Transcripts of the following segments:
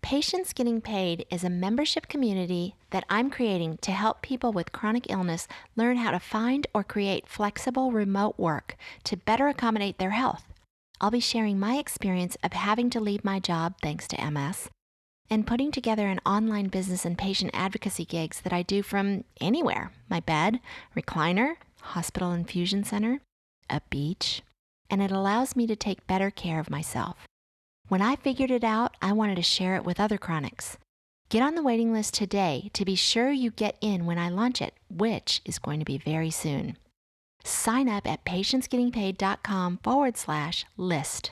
Patients Getting Paid is a membership community that I'm creating to help people with chronic illness learn how to find or create flexible remote work to better accommodate their health. I'll be sharing my experience of having to leave my job thanks to MS and putting together an online business and patient advocacy gigs that I do from anywhere: my bed, recliner, hospital infusion center, a beach, and it allows me to take better care of myself. When I figured it out, I wanted to share it with other chronics. Get on the waiting list today to be sure you get in when I launch it, which is going to be very soon. Sign up at patientsgettingpaid.com/list.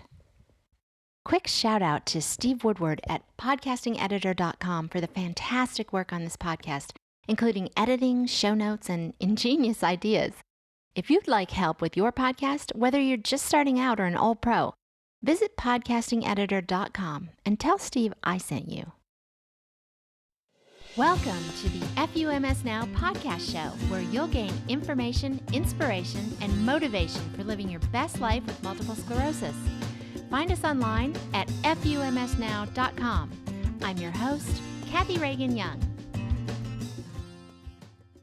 Quick shout out to Steve Woodward at podcastingeditor.com for the fantastic work on this podcast, including editing, show notes, and ingenious ideas. If you'd like help with your podcast, whether you're just starting out or an old pro, visit podcastingeditor.com and tell Steve I sent you. Welcome to the FUMS Now podcast show, where you'll gain information, inspiration, and motivation for living your best life with multiple sclerosis. Find us online at FUMSnow.com. I'm your host, Kathy Reagan Young.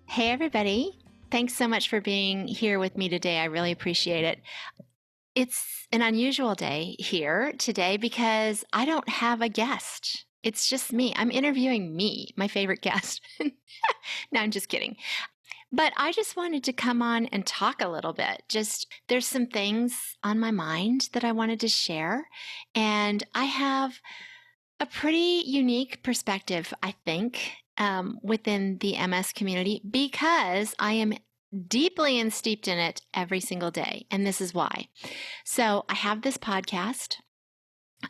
Hey, everybody. Thanks so much for being here with me today. I really appreciate it. It's an unusual day here today because I don't have a guest. It's just me. I'm interviewing me, my favorite guest. No, I'm just kidding. But I just wanted to come on and talk a little bit. There's some things on my mind that I wanted to share. And I have a pretty unique perspective, I think, within the MS community, because I am deeply and steeped in it every single day. And this is why. So I have this podcast.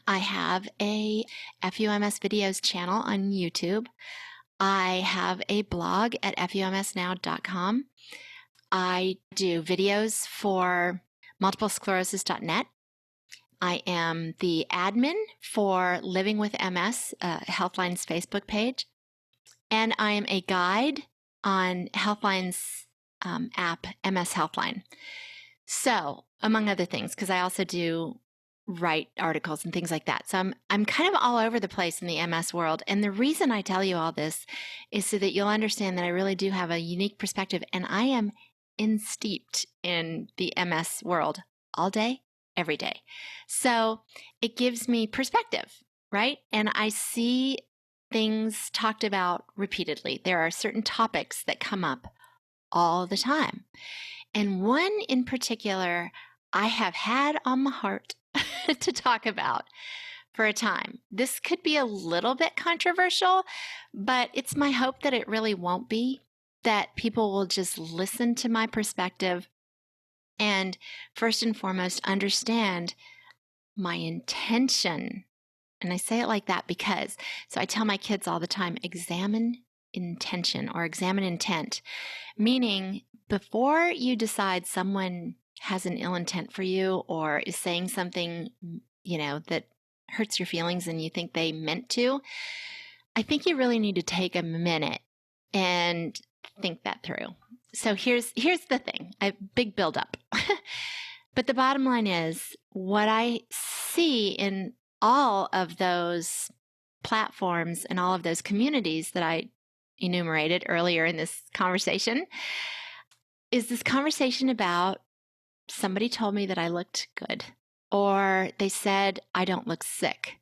I have a FUMS videos channel on YouTube. I have a blog at FUMSnow.com. I do videos for multiplesclerosis.net. I am the admin for Living with MS, Healthline's Facebook page. And I am a guide on Healthline's app, MS Healthline. So, among other things, because I also do write articles and things like that. So I'm kind of all over the place in the MS world. And the reason I tell you all this is so that you'll understand that I really do have a unique perspective, and I am steeped in the MS world all day, every day. So it gives me perspective, right? And I see things talked about repeatedly. There are certain topics that come up all the time. And one in particular I have had on my heart to talk about for a time. This could be a little bit controversial, but it's my hope that it really won't be, that people will just listen to my perspective and first and foremost understand my intention. And I say it like that because, so I tell my kids all the time, examine intention or examine intent, meaning before you decide someone has an ill intent for you or is saying something, that hurts your feelings and you think they meant to, I think you really need to take a minute and think that through. So here's the thing, a big buildup. But the bottom line is what I see in all of those platforms and all of those communities that I enumerated earlier in this conversation is this conversation about somebody told me that I looked good, or they said I don't look sick,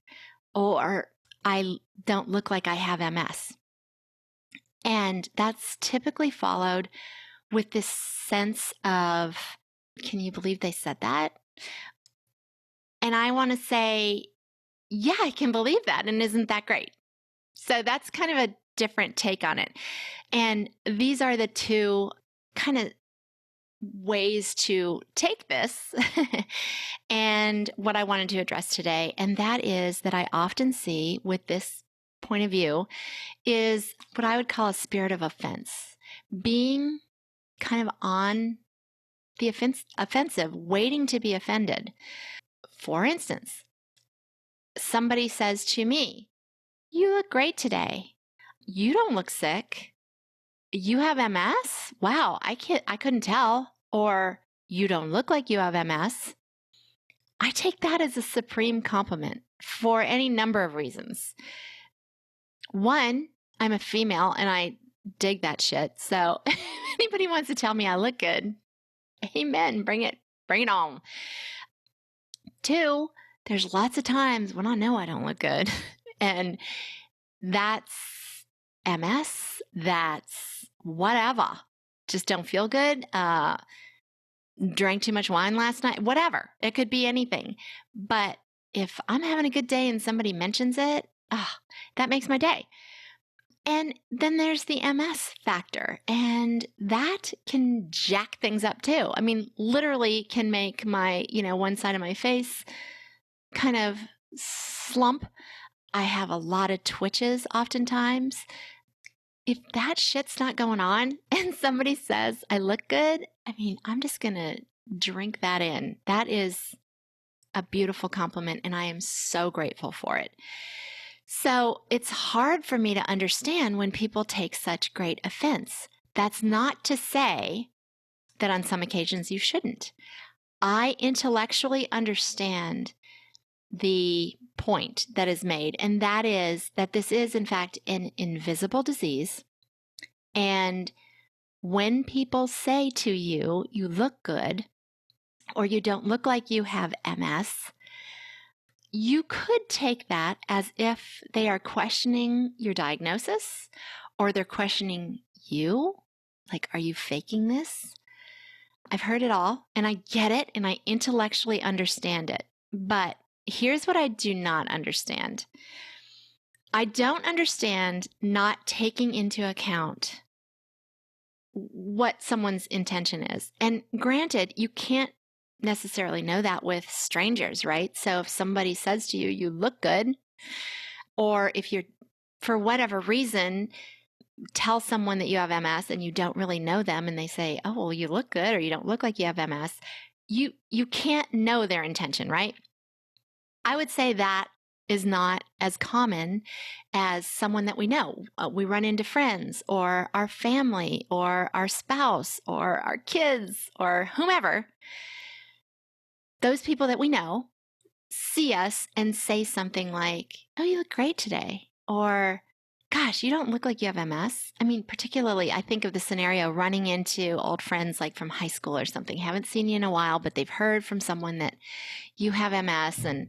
or I don't look like I have MS. And that's typically followed with this sense of, can you believe they said that? And I want to say, yeah, I can believe that. And isn't that great? So that's kind of a different take on it. And these are the two kind of ways to take this and what I wanted to address today. And that is that I often see with this point of view is what I would call a spirit of offense, being kind of on the offensive, waiting to be offended. For instance, somebody says to me, "You look great today. You don't look sick. You have MS? Wow, I couldn't tell." Or, "You don't look like you have MS." I take that as a supreme compliment for any number of reasons. One, I'm a female and I dig that shit. So if anybody wants to tell me I look good, amen, bring it on. Two, there's lots of times when I know I don't look good. And that's MS, that's whatever. Just don't feel good. Drank too much wine last night, whatever. It could be anything. But if I'm having a good day and somebody mentions it, that makes my day. And then there's the MS factor, and that can jack things up too. I mean, literally can make my, one side of my face kind of slump. I have a lot of twitches oftentimes. If that shit's not going on and somebody says I look good, I mean, I'm just going to drink that in. That is a beautiful compliment, and I am so grateful for it. So it's hard for me to understand when people take such great offense. That's not to say that on some occasions you shouldn't. I intellectually understand the point that is made, and that is that this is, in fact, an invisible disease. And when people say to you, you look good, or you don't look like you have MS, you could take that as if they are questioning your diagnosis, or they're questioning you. Like, are you faking this? I've heard it all, and I get it, and I intellectually understand it. But here's what I do not understand. I don't understand not taking into account what someone's intention is. And granted, you can't necessarily know that with strangers, right? So if somebody says to you, you look good, or if you're, for whatever reason, tell someone that you have MS and you don't really know them and they say, oh, well, you look good, or you don't look like you have MS, you can't know their intention, right? I would say that is not as common as someone that we know. We run into friends or our family or our spouse or our kids or whomever. Those people that we know see us and say something like, oh, you look great today. Or, gosh, you don't look like you have MS. I mean, particularly, I think of the scenario running into old friends like from high school or something. Haven't seen you in a while, but they've heard from someone that you have MS and,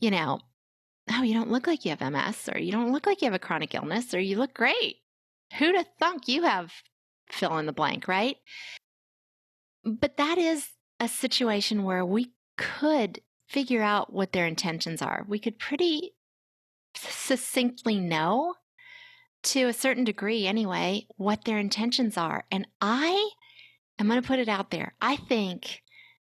oh, you don't look like you have MS, or you don't look like you have a chronic illness, or you look great. Who'd have thunk you have fill in the blank, right? But that is a situation where we could figure out what their intentions are. We could pretty succinctly know, to a certain degree anyway, what their intentions are. And I am going to put it out there. I think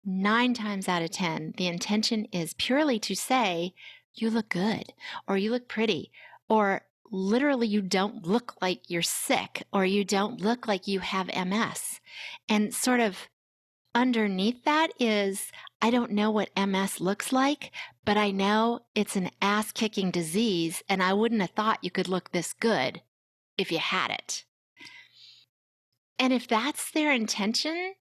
9 times out of 10, the intention is purely to say, you look good, or you look pretty, or literally you don't look like you're sick, or you don't look like you have MS. And sort of underneath that is, I don't know what MS looks like, but I know it's an ass-kicking disease, and I wouldn't have thought you could look this good if you had it. And if that's their intention,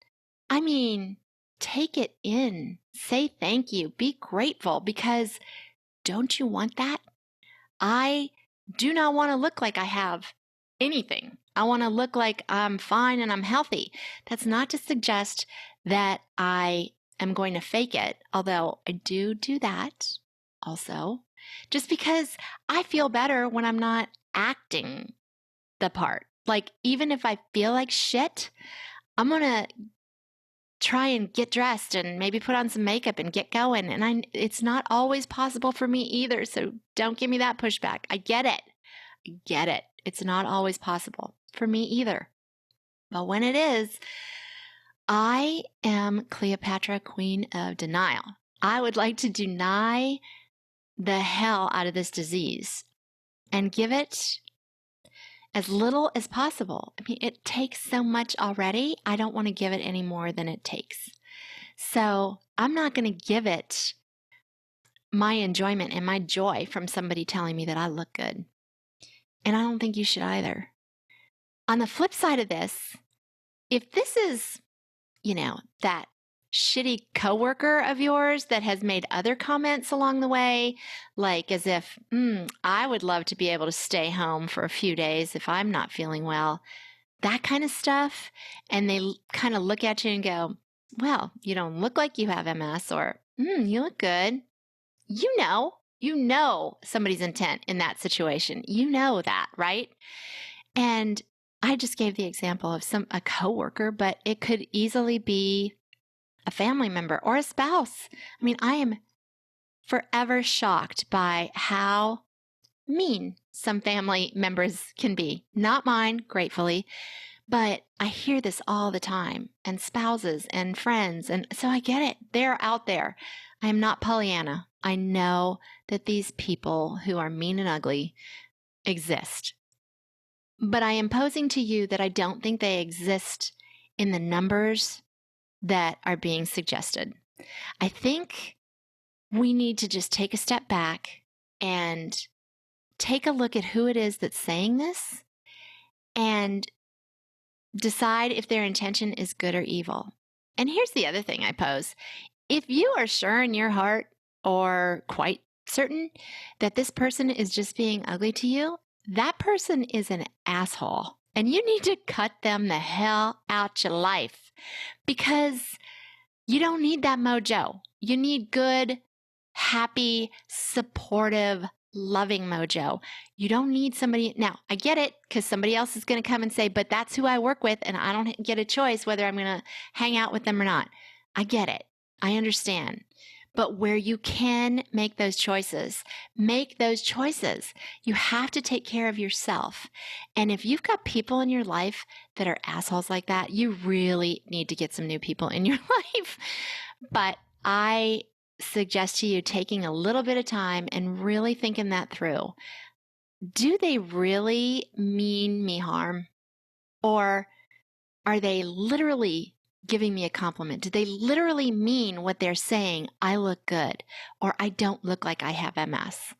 I mean, take it in. Say thank you. Be grateful, because don't you want that? I do not want to look like I have anything. I want to look like I'm fine and I'm healthy. That's not to suggest that I am going to fake it, although I do that also, just because I feel better when I'm not acting the part. Like, even if I feel like shit, I'm going to try and get dressed and maybe put on some makeup and get going. And it's not always possible for me either. So don't give me that pushback. I get it. It's not always possible for me either. But when it is, I am Cleopatra, Queen of Denial. I would like to deny the hell out of this disease and give it as little as possible. I mean, it takes so much already. I don't want to give it any more than it takes. So I'm not going to give it my enjoyment and my joy from somebody telling me that I look good. And I don't think you should either. On the flip side of this, if this is, that shitty coworker of yours that has made other comments along the way, like as if, I would love to be able to stay home for a few days if I'm not feeling well, that kind of stuff. And they kind of look at you and go, well, you don't look like you have MS, or you look good. You know somebody's intent in that situation. You know that, right? And I just gave the example of a coworker, but it could easily be a family member or a spouse. I mean, I am forever shocked by how mean some family members can be. Not mine, gratefully, but I hear this all the time, and spouses and friends. And so I get it. They're out there. I am not Pollyanna. I know that these people who are mean and ugly exist. But I am posing to you that I don't think they exist in the numbers that are being suggested. I think we need to just take a step back and take a look at who it is that's saying this and decide if their intention is good or evil. And here's the other thing I pose. If you are sure in your heart or quite certain that this person is just being ugly to you, that person is an asshole. And you need to cut them the hell out your life, because you don't need that mojo. You need good, happy, supportive, loving mojo. You don't need somebody. Now, I get it, because somebody else is going to come and say, but that's who I work with, and I don't get a choice whether I'm going to hang out with them or not. I get it. I understand. But where you can make those choices, make those choices. You have to take care of yourself. And if you've got people in your life that are assholes like that, you really need to get some new people in your life. But I suggest to you taking a little bit of time and really thinking that through. Do they really mean me harm? Or are they literally giving me a compliment? Do they literally mean what they're saying? I look good, or I don't look like I have MS.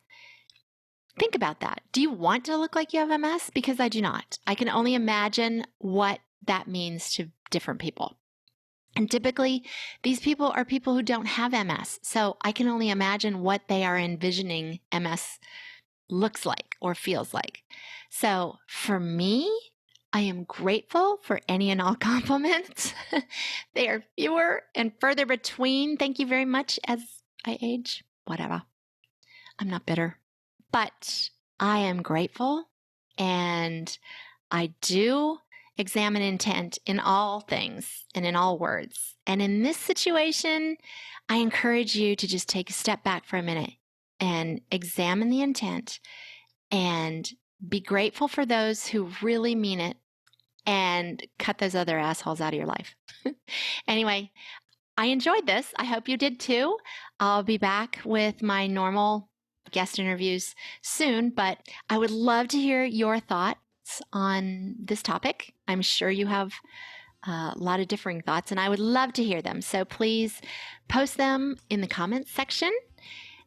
Think about that. Do you want to look like you have MS? Because I do not. I can only imagine what that means to different people. And typically, these people are people who don't have MS. So I can only imagine what they are envisioning MS looks like or feels like. So for me, I am grateful for any and all compliments. They are fewer and further between. Thank you very much as I age. Whatever. I'm not bitter. But I am grateful, and I do examine intent in all things and in all words. And in this situation, I encourage you to just take a step back for a minute and examine the intent and be grateful for those who really mean it, and cut those other assholes out of your life. Anyway, I enjoyed this. I hope you did too. I'll be back with my normal guest interviews soon, but I would love to hear your thoughts on this topic. I'm sure you have a lot of differing thoughts, and I would love to hear them. So please post them in the comments section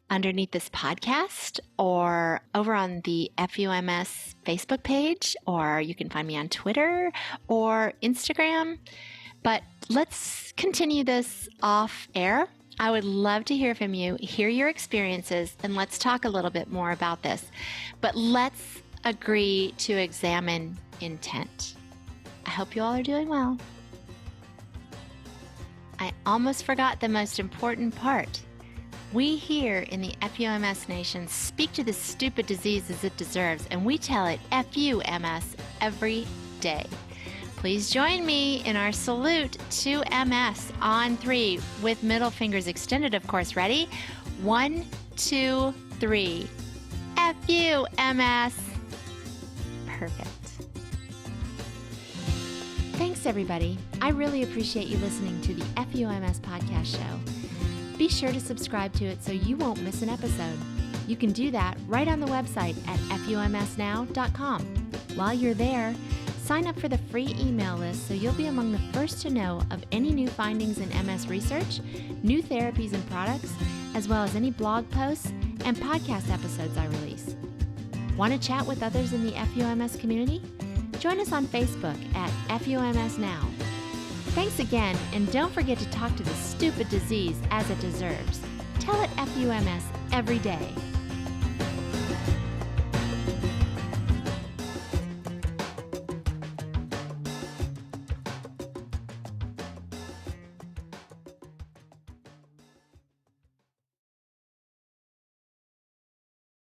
underneath this podcast, or over on the FUMS Facebook page, or you can find me on Twitter or Instagram. But let's continue this off air. I would love to hear from you, hear your experiences, and let's talk a little bit more about this. But let's agree to examine intent. I hope you all are doing well. I almost forgot the most important part. We here in the FUMS Nation speak to this stupid disease as it deserves, and we tell it FUMS every day. Please join me in our salute to MS on 3 with middle fingers extended, of course. Ready? 1, 2, 3. FUMS. Perfect. Thanks, everybody. I really appreciate you listening to the FUMS podcast show. Be sure to subscribe to it so you won't miss an episode. You can do that right on the website at FUMSnow.com. While you're there, sign up for the free email list so you'll be among the first to know of any new findings in MS research, new therapies and products, as well as any blog posts and podcast episodes I release. Want to chat with others in the FUMS community? Join us on Facebook at FUMS Now. Thanks again, and don't forget to talk to the stupid disease as it deserves. Tell it FUMS every day.